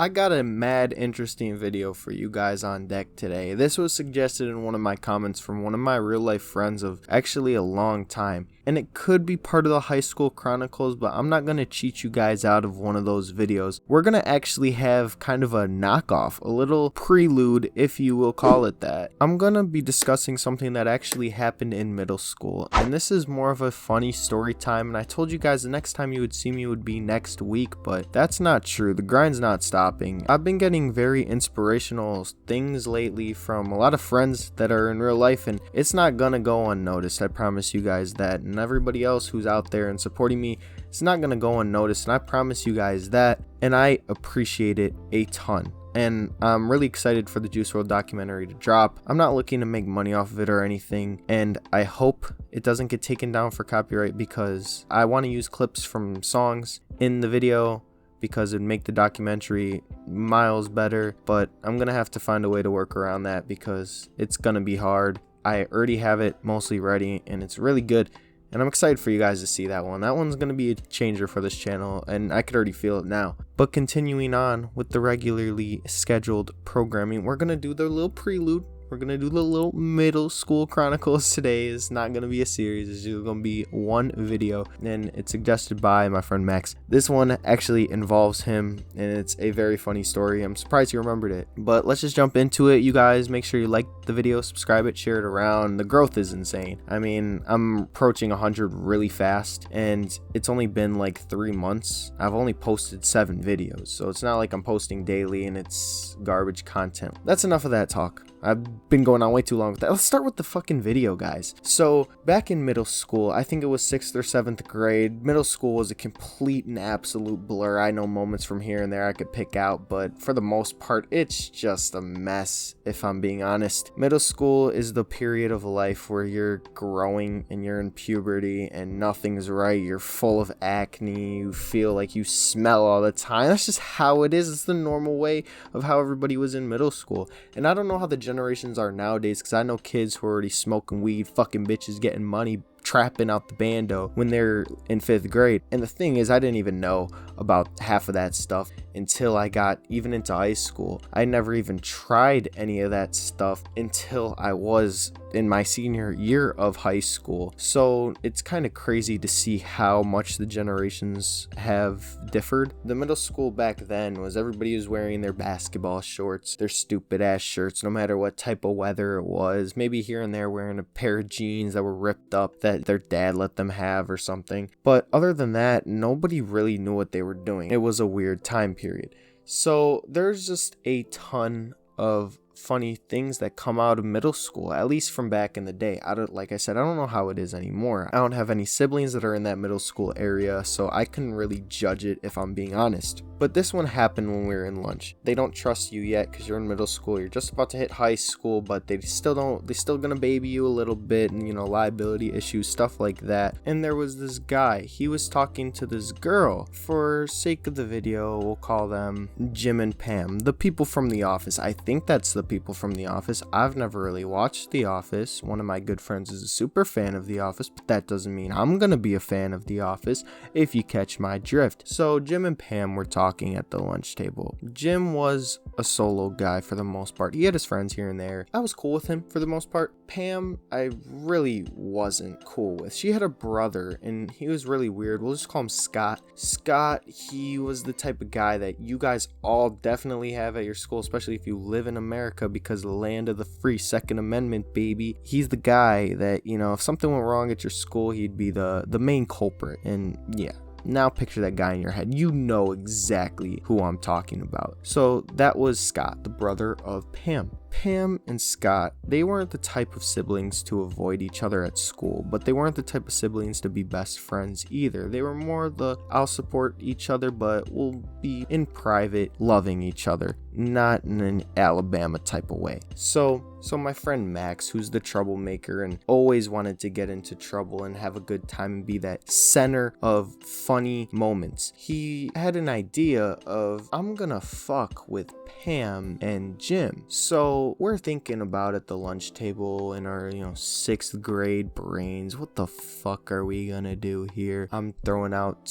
I got a mad interesting video for you guys on deck today. This was suggested in one of my comments from one of my real life friends of actually a long time. And it could be part of the High School Chronicles, but I'm not going to cheat you guys out of one of those videos. We're going to actually have kind of a knockoff, a little prelude, if you will call it that. I'm going to be discussing something that actually happened in middle school. And this is more of a funny story time. And I told you guys the next time you would see me would be next week, but that's not true. The grind's not stopping. I've been getting very inspirational things lately from a lot of friends that are in real life, and it's not going to go unnoticed. I promise you guys that. And everybody else who's out there and supporting me, it's not going to go unnoticed, and I promise you guys that, and I appreciate it a ton. And I'm really excited for the Juice WRLD documentary to drop. I'm not looking to make money off of it or anything, and I hope it doesn't get taken down for copyright because I want to use clips from songs in the video because it'd make the documentary miles better, but I'm going to have to find a way to work around that because it's going to be hard. I already have it mostly ready, and it's really good. And I'm excited for you guys to see that one. That one's going to be a changer for this channel, and I could already feel it now. But continuing on with the regularly scheduled programming, we're going to do the little prelude. We're going to do the little middle school chronicles today. It's not going to be a series. It's just going to be one video. And it's suggested by my friend Max. This one actually involves him, and it's a very funny story. I'm surprised you remembered it. But let's just jump into it. You guys, make sure you like the video, subscribe it, share it around. The growth is insane. I mean, I'm approaching 100 really fast, and it's only been like 3 months. I've only posted 7 videos. So it's not like I'm posting daily and it's garbage content. That's enough of that talk. I've been going on way too long with that. Let's start with the fucking video, guys. So back in middle school, I think it was 6th or 7th grade, middle school was a complete and absolute blur. I know moments from here and there I could pick out, but for the most part, it's just a mess, if I'm being honest. Middle school is the period of life where you're growing and you're in puberty and nothing's right. You're full of acne. You feel like you smell all the time. That's just how it is. It's the normal way of how everybody was in middle school. And I don't know how the generations are nowadays, because I know kids who are already smoking weed, fucking bitches, getting money, trapping out the bando when they're in 5th grade. And the thing is, I didn't even know about half of that stuff until I got even into high school. I never even tried any of that stuff until I was in my senior year of high school. So it's kind of crazy to see how much the generations have differed. The middle school back then was everybody was wearing their basketball shorts, their stupid ass shirts, no matter what type of weather it was. Maybe here and there wearing a pair of jeans that were ripped up that their dad let them have or something. But other than that, nobody really knew what they were doing. It was a weird time period. So there's just a ton of funny things that come out of middle school, at least from back in the day. Like I said, I don't know how it is anymore. I don't have any siblings that are in that middle school area, so I couldn't really judge it if I'm being honest. But this one happened when we were in lunch. They don't trust you yet because you're in middle school. You're just about to hit high school, but they're still gonna baby you a little bit, and liability issues, stuff like that. And there was this guy. He was talking to this girl. For sake of the video, we'll call them Jim and Pam, the people from The Office. I think that's the people from The Office. I've never really watched The Office. One of my good friends is a super fan of The Office, but that doesn't mean I'm gonna be a fan of The Office, if you catch my drift. So Jim and Pam were talking at the lunch table. Jim was a solo guy for the most part. He had his friends here and there. I was cool with him for the most part. Pam, I really wasn't cool with. She had a brother, and he was really weird. We'll just call him Scott. Scott, he was the type of guy that you guys all definitely have at your school, especially if you live in America, because the land of the free Second Amendment, baby. He's the guy that, if something went wrong at your school, he'd be the main culprit. And yeah. Now picture that guy in your head. You know exactly who I'm talking about. So that was Scott, the brother of Pam. Pam and Scott, they weren't the type of siblings to avoid each other at school, but they weren't the type of siblings to be best friends either. They were more the I'll support each other, but we'll be in private loving each other, not in an Alabama type of way. So my friend Max, who's the troublemaker and always wanted to get into trouble and have a good time and be that center of funny moments, he had an idea of, I'm gonna fuck with Pam and Jim. So we're thinking about at the lunch table in our 6th grade brains, what the fuck are we gonna do here? I'm throwing out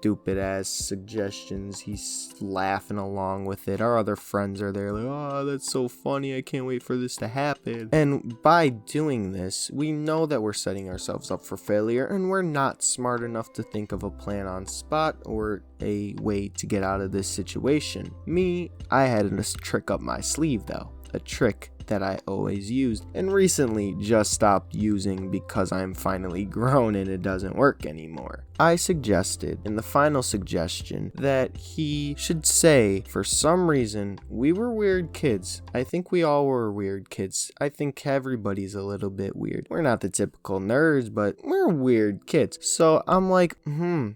stupid ass suggestions. He's laughing along with it. Our other friends are there like, oh, that's so funny. I can't wait for this to happen. And by doing this, we know that we're setting ourselves up for failure, and we're not smart enough to think of a plan on spot or a way to get out of this situation. Me, I had a trick up my sleeve though. A trick that I always used and recently just stopped using because I'm finally grown and it doesn't work anymore. I suggested in the final suggestion that he should say, for some reason, we were weird kids. I think we all were weird kids. I think everybody's a little bit weird. We're not the typical nerds, but we're weird kids. So I'm like,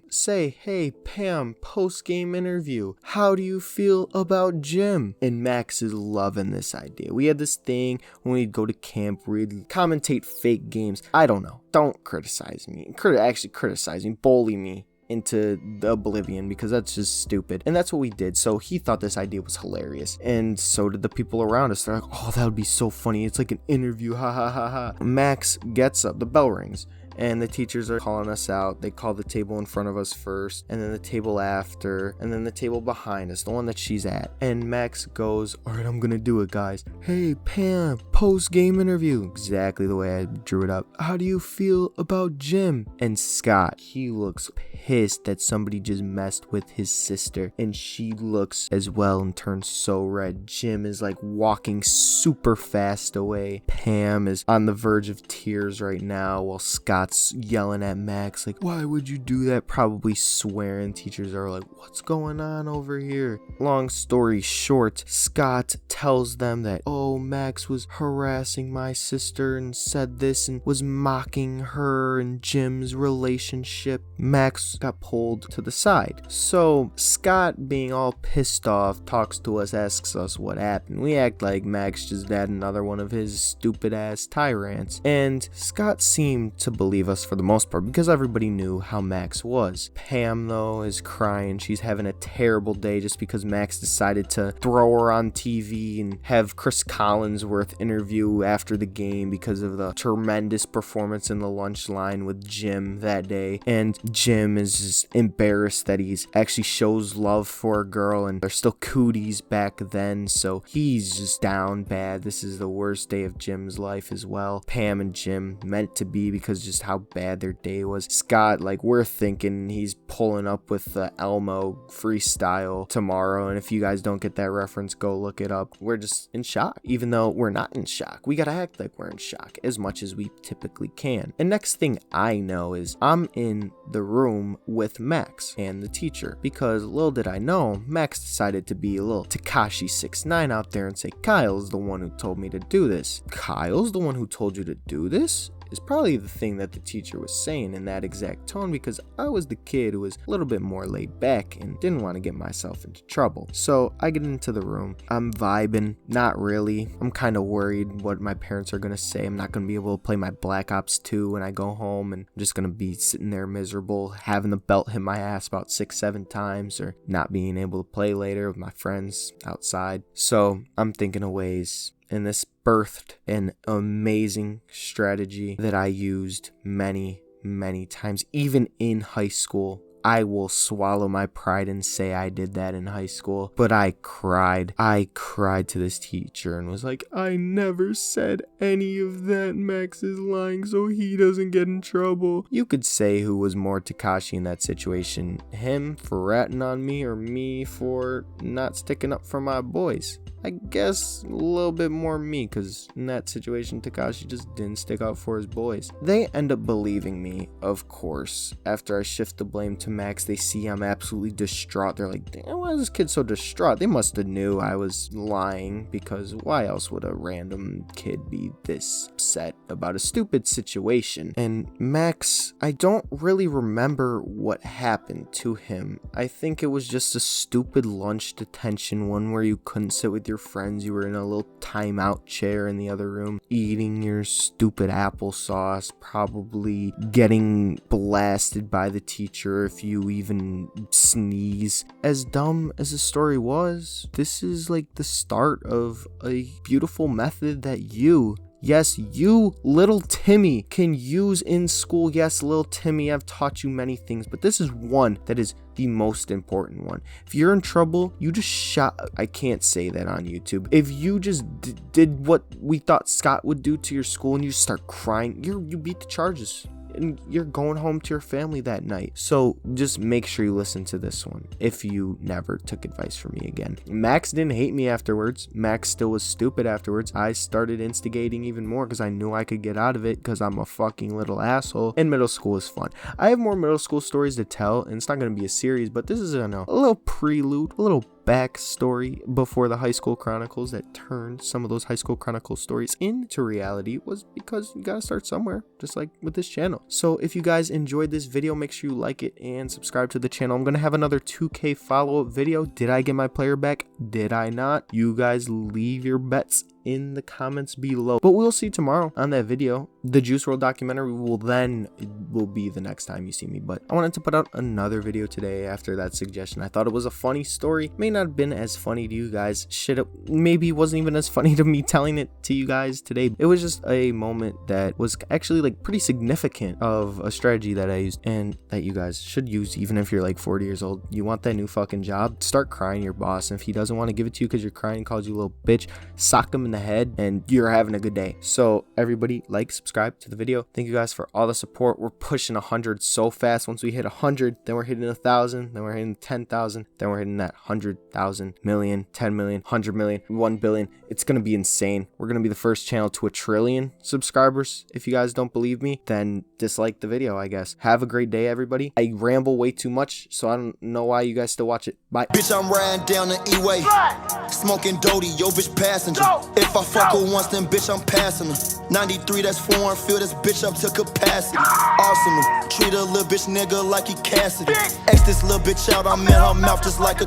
say, hey, Pam, post-game interview. How do you feel about Jim? And Max is loving this idea. We had this thing when we'd go to camp, we'd commentate fake games. I don't know. Don't criticize me. Actually criticize me. Bully me into the oblivion because that's just stupid. And that's what we did. So he thought this idea was hilarious. And so did the people around us. They're like, oh, that would be so funny. It's like an interview. Ha ha ha ha. Max gets up. The bell rings. And the teachers are calling us out. They call the table in front of us first, and then the table after, and then the table behind us, the one that she's at. And Max goes, all right, I'm gonna do it, guys. Hey, Pam, post-game interview. Exactly the way I drew it up. How do you feel about Jim? And Scott, he looks pissed that somebody just messed with his sister, and she looks as well and turns so red. Jim is like walking super fast away. Pam is on the verge of tears right now, while Scott's yelling at Max like, why would you do that? Probably swearing. Teachers are like, what's going on over here? Long story short, Scott tells them that, oh, Max was harassing my sister and said this and was mocking her and Jim's relationship. Max got pulled to the side. So Scott, being all pissed off, talks to us, asks us what happened. We act like Max just had another one of his stupid ass tirades. And Scott seemed to believe us for the most part because everybody knew how Max was. Pam, though, is crying. She's having a terrible day just because Max decided to throw her on TV and have Chris Collinsworth interview after the game because of the tremendous performance in the lunch line with Jim that day. And Jim is just embarrassed that he's actually shows love for a girl, and they're still cooties back then, so he's just down bad. This is the worst day of Jim's life as well. Pam and Jim meant to be because just how bad their day was. Scott, like, we're thinking he's pulling up with the Elmo freestyle tomorrow, and if you guys don't get that reference, go look it up. We're just in shock, even though we're not in shock. We gotta act like we're in shock as much as we typically can. And next thing I know is I'm in the room with Max and the teacher, because little did I know, Max decided to be a little Tekashi 6ix9ine out there and say, Kyle's the one who told me to do this. Kyle's the one who told you to do this? Is probably the thing that the teacher was saying in that exact tone, because I was the kid who was a little bit more laid back and didn't want to get myself into trouble. So I get into the room. I'm vibing. Not really. I'm kind of worried what my parents are going to say. I'm not going to be able to play my Black Ops 2 when I go home, and I'm just going to be sitting there miserable, having the belt hit my ass about 6-7 times, or not being able to play later with my friends outside. So I'm thinking of ways, and this birthed an amazing strategy that I used many, many times. Even in high school, I will swallow my pride and say I did that in high school. But I cried. I cried to this teacher and was like, I never said any of that. Max is lying so he doesn't get in trouble. You could say who was more Tekashi in that situation. Him for ratting on me, or me for not sticking up for my boys. I guess a little bit more me, because in that situation, Tekashi just didn't stick out for his boys. They end up believing me, of course. After I shift the blame to Max, they see I'm absolutely distraught. They're like, damn, why is this kid so distraught? They must have knew I was lying, because why else would a random kid be this upset about a stupid situation? And Max, I don't really remember what happened to him. I think it was just a stupid lunch detention one where you couldn't sit with your friends. You were in a little timeout chair in the other room, eating your stupid applesauce, probably getting blasted by the teacher if you even sneeze. As dumb as the story was, this is like the start of a beautiful method that you yes, you, little Timmy, can use in school. Yes, little Timmy, I've taught you many things, but this is one that is the most important one. If you're in trouble, you just I can't say that on YouTube. If you just did what we thought Scott would do to your school and you start crying, you beat the charges. And you're going home to your family that night. So just make sure you listen to this one if you never took advice from me again. Max didn't hate me afterwards. Max still was stupid afterwards. I started instigating even more because I knew I could get out of it because I'm a fucking little asshole. And middle school is fun. I have more middle school stories to tell, and it's not going to be a series, but this is a little prelude, a little backstory before the High School Chronicles that turned some of those High School Chronicles stories into reality. Was because you gotta start somewhere, just like with this channel. So if you guys enjoyed this video, make sure you like it and subscribe to the channel. I'm gonna have another 2K follow-up video. Did I get my player back? Did I not? You guys leave your bets in the comments below, but we'll see tomorrow on that video. The Juice WRLD documentary will be the next time you see me, but I wanted to put out another video today after that suggestion. I thought it was a funny story. May not have been as funny to you guys. Maybe wasn't even as funny to me telling it to you guys today. It was just a moment that was actually like pretty significant of a strategy that I used and that you guys should use even if you're like 40 years old. You want that new fucking job, start crying your boss, and if he doesn't want to give it to you because you're crying, calls you a little bitch, sock him in the head and you're having a good day. So everybody, like, subscribe to the video. Thank you guys for all the support. We're pushing 100 so fast. Once we hit 100, then we're hitting 1,000, then we're hitting 10,000, then we're hitting that 100,000, million, 10 million, 100 million, 1 billion. It's gonna be insane. We're gonna be the first channel to 1 trillion subscribers. If you guys don't believe me, then dislike the video, I guess. Have a great day, everybody. I ramble way too much, so I don't know why you guys still watch it. Bye. Bitch, I'm riding down the E-way, smoking Doty, yo bitch passenger. If I fuck her once, then bitch, I'm passing her. 93, that's foreign, fill this bitch up to capacity. Arsenal, treat a little bitch nigga like he Cassidy. X this little bitch out, I'm in her mouth just like a